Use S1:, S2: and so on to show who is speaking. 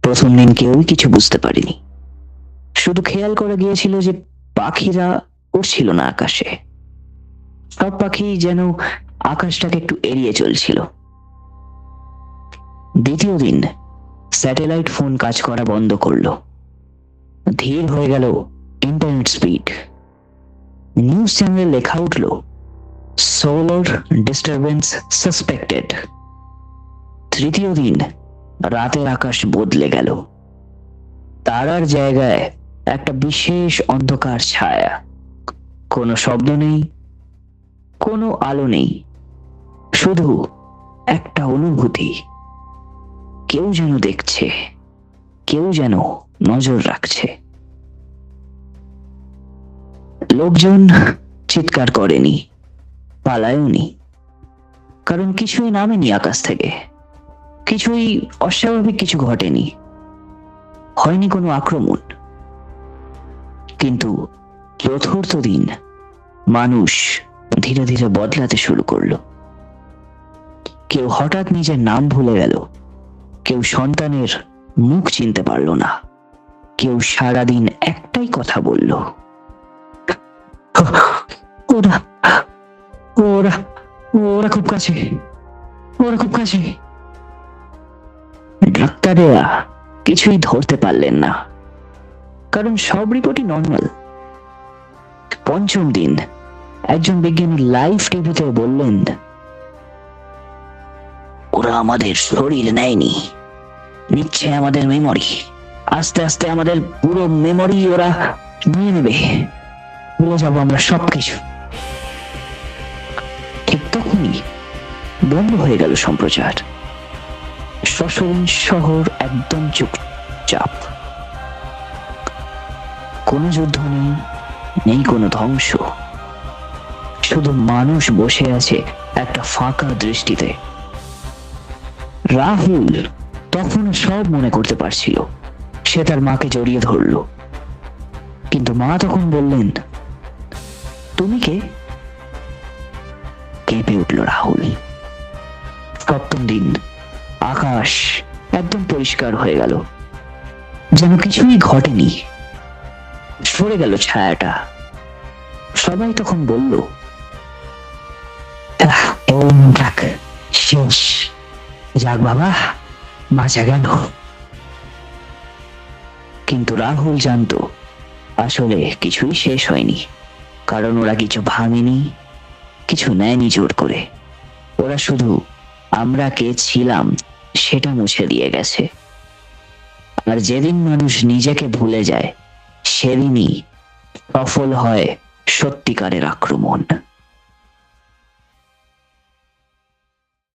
S1: প্রথম দিন কেউই কিছু বুঝতে পারেনি। শুধু খেয়াল করা গিয়েছিল যে পাখিরা উড়ছিল না আকাশে। সব পাখি যেন আকাশটাকে একটু এড়িয়ে চলছিল। দ্বিতীয় দিন স্যাটেলাইট ফোন কাজ করা বন্ধ করলো। ধীর হয়ে গেল ইন্টারনেট স্পিড। নিউজ চ্যানেলে লেখা উঠল, সোলার ডিস্টারবেন্স সাসপেক্টেড। তৃতীয় দিন রাতের আকাশ বদলে গেল। তারার জায়গায় একটা বিশেষ অন্ধকার ছায়া। কোনো শব্দ নেই, কোনো আলো নেই, শুধু একটা অনুভূতি। কেউ যেন দেখছে, কেউ যেন নজর রাখছে। লোকজন চিৎকার করেনি, পালায়ওনি, কারণ কিছুই নামেনি আকাশ থেকে। কিছুই অস্বাভাবিক কিছু ঘটেনি, হয়নি কোনো আক্রমণ। কিন্তু চতুর্থ দিন মানুষ ধীরে ধীরে বদলাতে শুরু করলো। কেউ হঠাৎ নিজের নাম ভুলে গেল, কেউ সন্তানের মুখ চিনতে পারল না, কেউ সারাদিন একটাই কথা বলল, ওরা ওরা ওরা খুব কাছে, ওরা খুব কাছে। ডাক্তারেরা কিছুই ধরতে পারলেন না, কারণ সব রিপোর্টই নর্মাল। পঞ্চম দিন একজন বিজ্ঞানী লাইভ টিভিতে বললেন, ওরা আমাদের শরীর নেয়নি, নিচ্ছে আমাদের মেমোরি। আস্তে আস্তে আমাদের পুরো মেমোরি ওরা নিয়ে নেবে, ভুলে যাবো আমরা সবকিছু। ঠিক তখনই বন্ধ হয়ে গেল সম্প্রচার। শ্মশান শহর একদম চুপচাপ। কোনো যুদ্ধ নেই, নেই কোনো ধ্বংস। শুধু মানুষ বসে আছে একটা ফাঁকা দৃষ্টিতে। রাহুল তখন সব মনে করতে পারছিল। সে তার মাকে জড়িয়ে ধরল, কিন্তু মা তখন বললেন, তুমি কে? কেঁপে উঠল রাহুল। সপ্তম দিন আকাশ একদম পরিষ্কার হয়ে গেল, যেন কিছুই ঘটেনি। সরে গেল ছায়াটা। সবাই তখন বলল, শেষ, যাক বাবা, বাঁচা গেল। কিন্তু রাহুল জানতো আসলে কিছুই শেষ হয়নি, কারণ ওরা কিছু ভাঙেনি, কিছু নেয়নি জোর করে। ওরা শুধু আমরা কে ছিলাম সেটা মুছে দিয়ে গেছে। আর যেদিন মানুষ নিজেকে ভুলে যায়, সেদিনই সফল হয় সত্যিকারের আক্রমণ।